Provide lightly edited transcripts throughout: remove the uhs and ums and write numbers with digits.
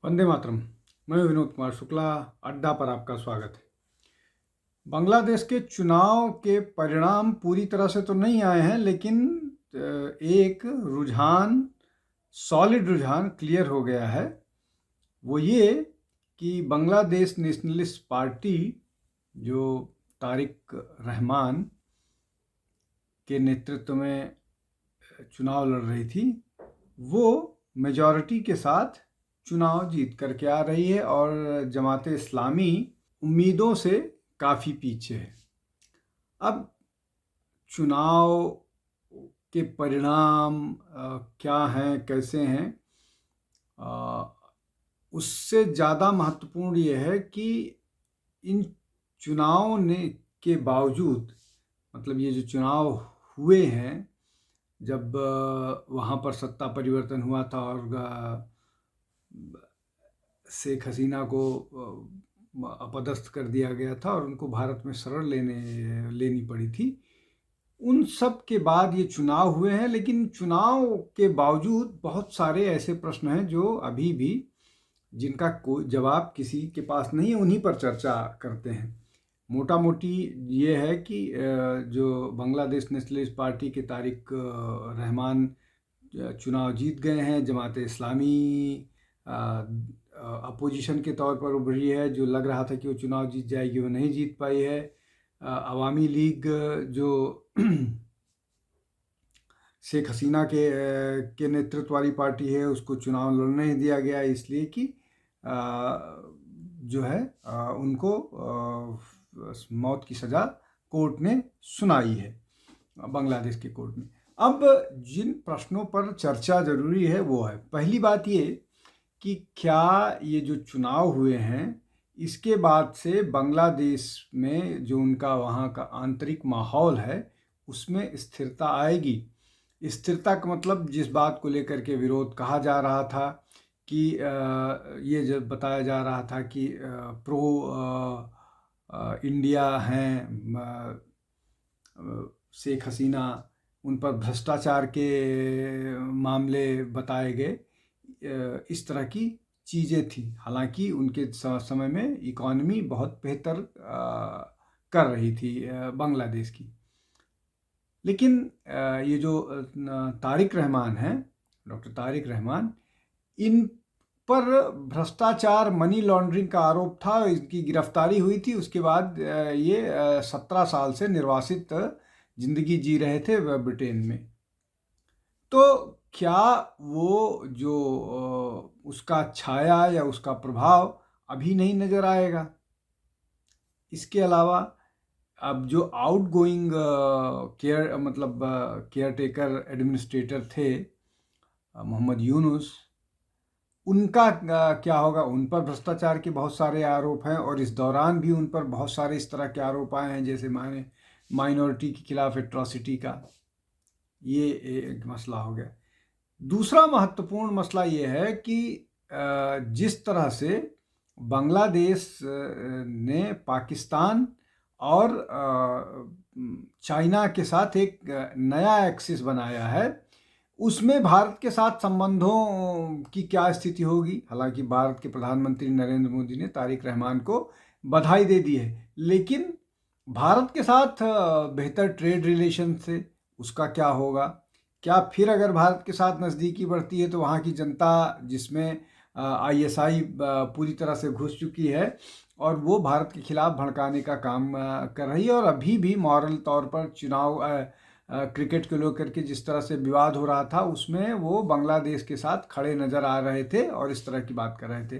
वंदे मातरम। मैं विनोद कुमार शुक्ला, अड्डा पर आपका स्वागत है। बांग्लादेश के चुनाव के परिणाम पूरी तरह से तो नहीं आए हैं, लेकिन एक रुझान, सॉलिड रुझान क्लियर हो गया है। वो ये कि बांग्लादेश नेशनलिस्ट पार्टी, जो तारिक रहमान के नेतृत्व में चुनाव लड़ रही थी, वो मेजॉरिटी के साथ चुनाव जीत करके आ रही है और जमात इस्लामी उम्मीदों से काफ़ी पीछे है। अब चुनाव के परिणाम क्या हैं, कैसे हैं, उससे ज़्यादा महत्वपूर्ण ये है कि इन चुनाव के बावजूद, मतलब ये जो चुनाव हुए हैं, जब वहाँ पर सत्ता परिवर्तन हुआ था और शेख हसीना को अपदस्थ कर दिया गया था और उनको भारत में शरण लेनी पड़ी थी, उन सब के बाद ये चुनाव हुए हैं। लेकिन चुनाव के बावजूद बहुत सारे ऐसे प्रश्न हैं जो अभी भी, जिनका कोई जवाब किसी के पास नहीं है, उन्हीं पर चर्चा करते हैं। मोटा मोटी ये है कि जो बांग्लादेश नेशनलिस्ट पार्टी के तारिक रहमान चुनाव जीत गए हैं। जमात इस्लामी अपोजिशन के तौर पर उभरी है, जो लग रहा था कि वो चुनाव जीत जाएगी, वो नहीं जीत पाई है। अवामी लीग, जो शेख हसीना के नेतृत्व वाली पार्टी है, उसको चुनाव लड़ने नहीं दिया गया, इसलिए कि जो है उनको मौत की सज़ा कोर्ट ने सुनाई है, बांग्लादेश के कोर्ट में। अब जिन प्रश्नों पर चर्चा ज़रूरी है वो है, पहली बात ये कि क्या ये जो चुनाव हुए हैं, इसके बाद से बांग्लादेश में जो उनका वहाँ का आंतरिक माहौल है, उसमें स्थिरता आएगी। स्थिरता का मतलब, जिस बात को लेकर के विरोध कहा जा रहा था कि ये जब बताया जा रहा था कि प्रो इंडिया हैं शेख हसीना, उन पर भ्रष्टाचार के मामले बताए गए, इस तरह की चीज़ें थी। हालांकि उनके समय में इकॉनमी बहुत बेहतर कर रही थी बांग्लादेश की। लेकिन ये जो तारिक रहमान हैं, डॉक्टर तारिक रहमान, इन पर भ्रष्टाचार, मनी लॉन्ड्रिंग का आरोप था, इनकी गिरफ्तारी हुई थी। उसके बाद ये 17 साल से निर्वासित जिंदगी जी रहे थे ब्रिटेन में। तो क्या वो जो उसका छाया या उसका प्रभाव अभी नहीं नज़र आएगा? इसके अलावा अब जो आउटगोइंग केयर टेकर एडमिनिस्ट्रेटर थे मोहम्मद यूनुस, उनका क्या होगा? उन पर भ्रष्टाचार के बहुत सारे आरोप हैं और इस दौरान भी उन पर बहुत सारे इस तरह के आरोप आए हैं, जैसे माइनॉरिटी के खिलाफ एट्रॉसिटी का। ये एक मसला हो गया। दूसरा महत्वपूर्ण मसला ये है कि जिस तरह से बांग्लादेश ने पाकिस्तान और चाइना के साथ एक नया एक्सिस बनाया है, उसमें भारत के साथ संबंधों की क्या स्थिति होगी? हालांकि भारत के प्रधानमंत्री नरेंद्र मोदी ने तारिक रहमान को बधाई दे दी है, लेकिन भारत के साथ बेहतर ट्रेड रिलेशन से उसका क्या होगा? क्या फिर अगर भारत के साथ नज़दीकी बढ़ती है तो वहाँ की जनता, जिसमें आईएसआई पूरी तरह से घुस चुकी है और वो भारत के खिलाफ भड़काने का काम कर रही है, और अभी भी मॉरल तौर पर चुनाव क्रिकेट को लेकर के जिस तरह से विवाद हो रहा था, उसमें वो बांग्लादेश के साथ खड़े नज़र आ रहे थे और इस तरह की बात कर रहे थे।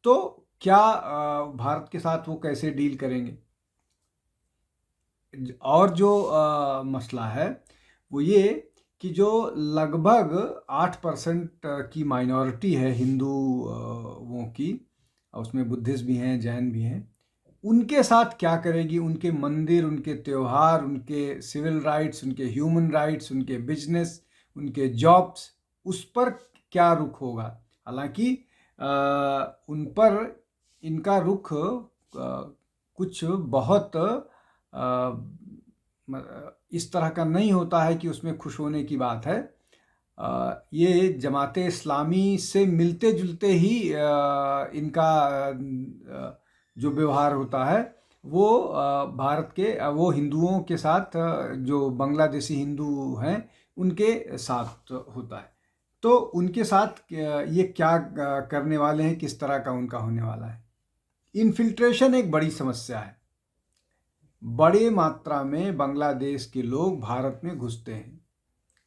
तो क्या भारत के साथ वो कैसे डील करेंगे? और जो मसला है वो ये कि जो लगभग 8% की माइनॉरिटी है हिंदुओं की, उसमें बुद्धिस्ट भी हैं, जैन भी हैं, उनके साथ क्या करेगी? उनके मंदिर, उनके त्यौहार, उनके सिविल राइट्स, उनके ह्यूमन राइट्स, उनके बिजनेस, उनके जॉब्स, उस पर क्या रुख होगा? हालांकि उन पर इनका रुख कुछ बहुत इस तरह का नहीं होता है कि उसमें खुश होने की बात है। ये जमाते इस्लामी से मिलते जुलते ही इनका जो व्यवहार होता है वो भारत के वो हिंदुओं के साथ जो बांग्लादेशी हिंदू हैं उनके साथ होता है। तो उनके साथ ये क्या करने वाले हैं, किस तरह का उनका होने वाला है। इन्फिल्ट्रेशन एक बड़ी समस्या है। बड़े मात्रा में बांग्लादेश के लोग भारत में घुसते हैं।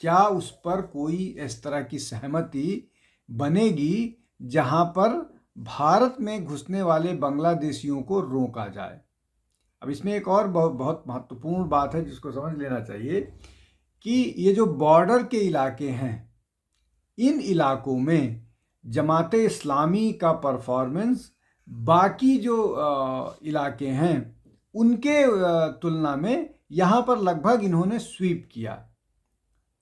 क्या उस पर कोई इस तरह की सहमति बनेगी जहां पर भारत में घुसने वाले बांग्लादेशियों को रोका जाए। अब इसमें एक और बहुत महत्वपूर्ण बात है जिसको समझ लेना चाहिए कि ये जो बॉर्डर के इलाके हैं, इन इलाकों में जमाते इस्लामी का परफॉर्मेंस बाकी जो इलाके हैं उनके तुलना में यहाँ पर लगभग इन्होंने स्वीप किया।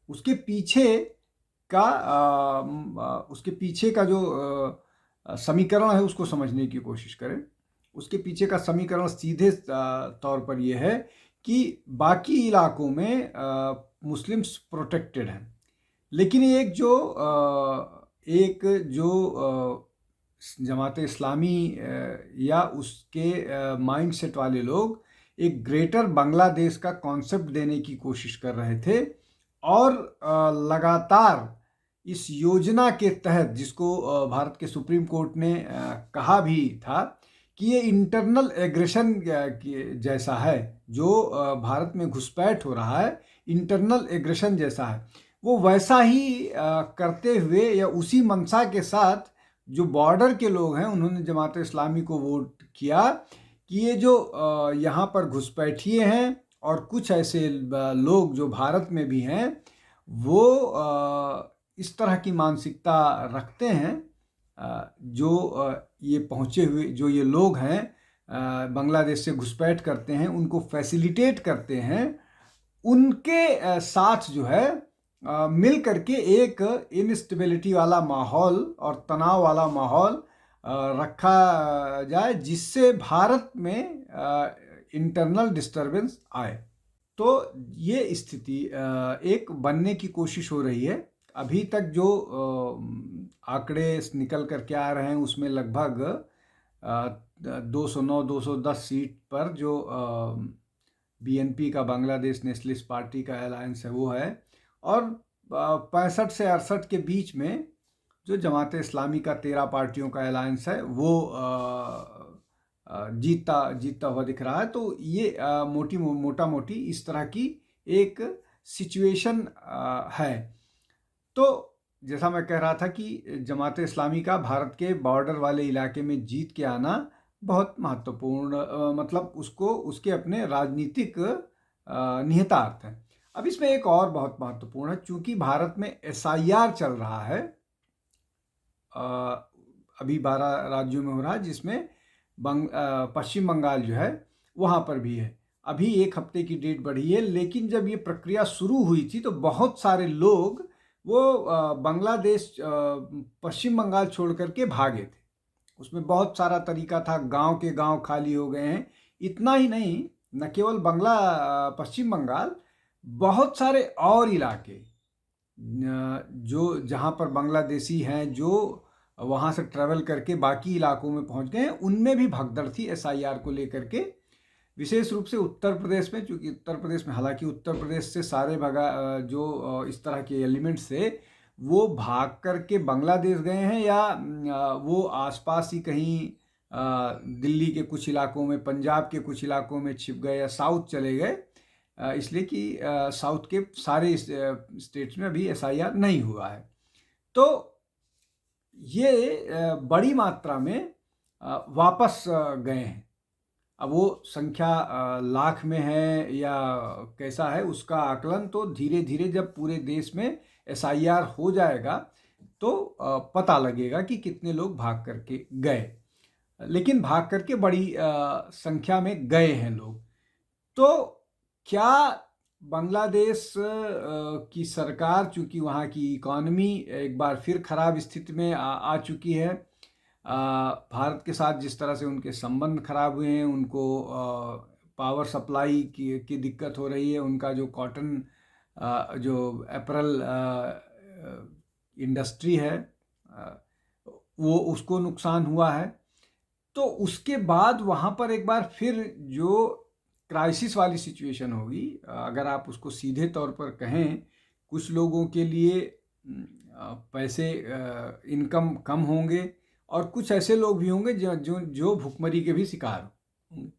उसके पीछे का जो समीकरण है उसको समझने की कोशिश करें। उसके पीछे का समीकरण सीधे तौर पर यह है कि बाकी इलाकों में मुस्लिम्स प्रोटेक्टेड हैं, लेकिन एक जो जमाते इस्लामी या उसके माइंडसेट वाले लोग एक ग्रेटर बांग्लादेश का कॉन्सेप्ट देने की कोशिश कर रहे थे और लगातार इस योजना के तहत, जिसको भारत के सुप्रीम कोर्ट ने कहा भी था कि ये इंटरनल एग्रेशन जैसा है, जो भारत में घुसपैठ हो रहा है इंटरनल एग्रेशन जैसा है, वो वैसा ही करते हुए या उसी मंशा के साथ जो बॉर्डर के लोग हैं उन्होंने जमात इस्लामी को वोट किया कि ये जो यहाँ पर घुसपैठिए हैं और कुछ ऐसे लोग जो भारत में भी हैं वो इस तरह की मानसिकता रखते हैं, जो ये पहुँचे हुए जो ये लोग हैं बांग्लादेश से घुसपैठ करते हैं, उनको फैसिलिटेट करते हैं, उनके साथ जो है मिल करके एक इनस्टेबिलिटी वाला माहौल और तनाव वाला माहौल रखा जाए, जिससे भारत में इंटरनल डिस्टर्बेंस आए। तो ये स्थिति एक बनने की कोशिश हो रही है। अभी तक जो आंकड़े निकल कर के आ रहे हैं उसमें लगभग 209-210 सीट पर जो बीएनपी का बांग्लादेश नेशनलिस्ट पार्टी का अलायंस है वो है, और 65 से 68 के बीच में जो जमात इस्लामी का 13 पार्टियों का अलायंस है वो जीतता हुआ दिख रहा है। तो ये मोटा मोटी इस तरह की एक सिचुएशन है। तो जैसा मैं कह रहा था कि जमात इस्लामी का भारत के बॉर्डर वाले इलाके में जीत के आना बहुत महत्वपूर्ण, मतलब उसके अपने राजनीतिक निहितार्थ हैं। अब इसमें एक और बहुत महत्वपूर्ण है, चूंकि भारत में SIR चल रहा है, अभी 12 राज्यों में हो रहा है, जिसमें पश्चिम बंगाल जो है वहाँ पर भी है। अभी एक हफ्ते की डेट बढ़ी है, लेकिन जब ये प्रक्रिया शुरू हुई थी तो बहुत सारे लोग वो बांग्लादेश पश्चिम बंगाल छोड़ करके भागे थे। उसमें बहुत सारा तरीका था, गांव के गांव खाली हो गए हैं। इतना ही नहीं, न केवल पश्चिम बंगाल, बहुत सारे और इलाके जो जहां पर बांग्लादेशी हैं जो वहां से ट्रैवल करके बाकी इलाकों में पहुंच गए हैं, उनमें भी भगदड़ थी SIR को लेकर के। विशेष रूप से उत्तर प्रदेश में, क्योंकि उत्तर प्रदेश में हालांकि उत्तर प्रदेश से सारे जो इस तरह के एलिमेंट्स थे वो भाग करके बांग्लादेश गए हैं, या वो आसपास ही कहीं दिल्ली के कुछ इलाकों में, पंजाब के कुछ इलाकों में छिप गए, या साउथ चले गए, इसलिए कि साउथ के सारे स्टेट्स में अभी SIR नहीं हुआ है। तो ये बड़ी मात्रा में वापस गए हैं। अब वो संख्या लाख में है या कैसा है उसका आकलन तो धीरे धीरे जब पूरे देश में SIR हो जाएगा तो पता लगेगा कि कितने लोग भाग करके गए, लेकिन भाग करके बड़ी संख्या में गए हैं लोग। तो क्या बांग्लादेश की सरकार, चूंकि वहाँ की इकॉनमी एक बार फिर खराब स्थिति में आ चुकी है, भारत के साथ जिस तरह से उनके संबंध खराब हुए हैं, उनको पावर सप्लाई की दिक्कत हो रही है, उनका जो कॉटन जो अप्रैल इंडस्ट्री है वो उसको नुकसान हुआ है। तो उसके बाद वहाँ पर एक बार फिर जो क्राइसिस वाली सिचुएशन होगी, अगर आप उसको सीधे तौर पर कहें, कुछ लोगों के लिए पैसे इनकम कम होंगे और कुछ ऐसे लोग भी होंगे जो भुखमरी के भी शिकार होंगे।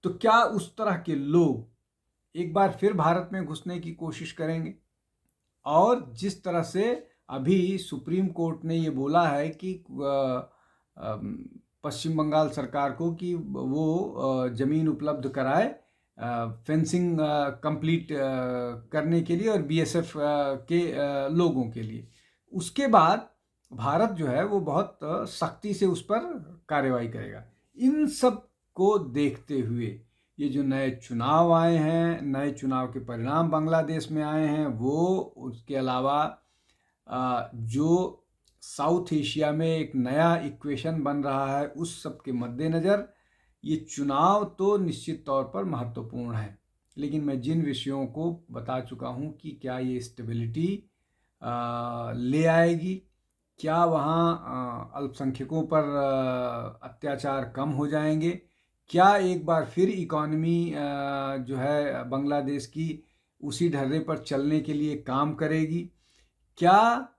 तो क्या उस तरह के लोग एक बार फिर भारत में घुसने की कोशिश करेंगे? और जिस तरह से अभी सुप्रीम कोर्ट ने ये बोला है कि पश्चिम बंगाल सरकार को कि वो ज़मीन उपलब्ध कराए फेंसिंग कंप्लीट करने के लिए और बीएसएफ के लोगों के लिए, उसके बाद भारत जो है वो बहुत सख्ती से उस पर कार्रवाई करेगा। इन सब को देखते हुए ये जो नए चुनाव आए हैं, नए चुनाव के परिणाम बांग्लादेश में आए हैं, वो उसके अलावा जो साउथ एशिया में एक नया इक्वेशन बन रहा है, उस सब के मद्देनज़र ये चुनाव तो निश्चित तौर पर महत्वपूर्ण है। लेकिन मैं जिन विषयों को बता चुका हूँ कि क्या ये स्टेबिलिटी ले आएगी, क्या वहाँ अल्पसंख्यकों पर अत्याचार कम हो जाएंगे, क्या एक बार फिर इकॉनमी जो है बांग्लादेश की उसी ढर्रे पर चलने के लिए काम करेगी, क्या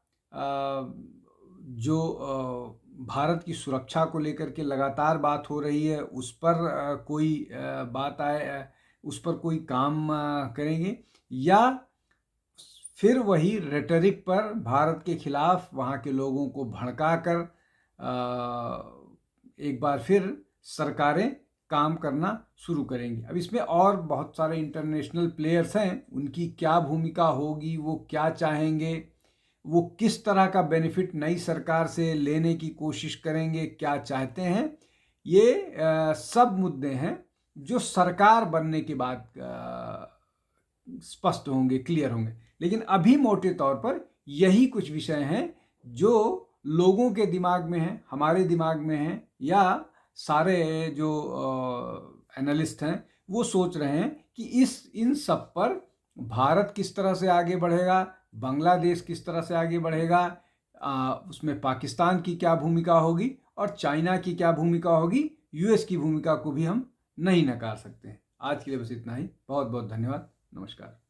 जो भारत की सुरक्षा को लेकर के लगातार बात हो रही है उस पर कोई बात आए, उस पर कोई काम करेंगे, या फिर वही रेटरिक पर भारत के खिलाफ वहाँ के लोगों को भड़का कर एक बार फिर सरकारें काम करना शुरू करेंगी। अब इसमें और बहुत सारे इंटरनेशनल प्लेयर्स हैं, उनकी क्या भूमिका होगी, वो क्या चाहेंगे, वो किस तरह का बेनिफिट नई सरकार से लेने की कोशिश करेंगे, क्या चाहते हैं, ये सब मुद्दे हैं जो सरकार बनने के बाद स्पष्ट होंगे, क्लियर होंगे। लेकिन अभी मोटे तौर पर यही कुछ विषय हैं जो लोगों के दिमाग में हैं, हमारे दिमाग में हैं, या सारे जो एनालिस्ट हैं वो सोच रहे हैं कि इन सब पर भारत किस तरह से आगे बढ़ेगा, बांग्लादेश किस तरह से आगे बढ़ेगा, उसमें पाकिस्तान की क्या भूमिका होगी और चाइना की क्या भूमिका होगी, यूएस की भूमिका को भी हम नहीं नकार सकते हैं। आज के लिए बस इतना ही। बहुत बहुत धन्यवाद। नमस्कार।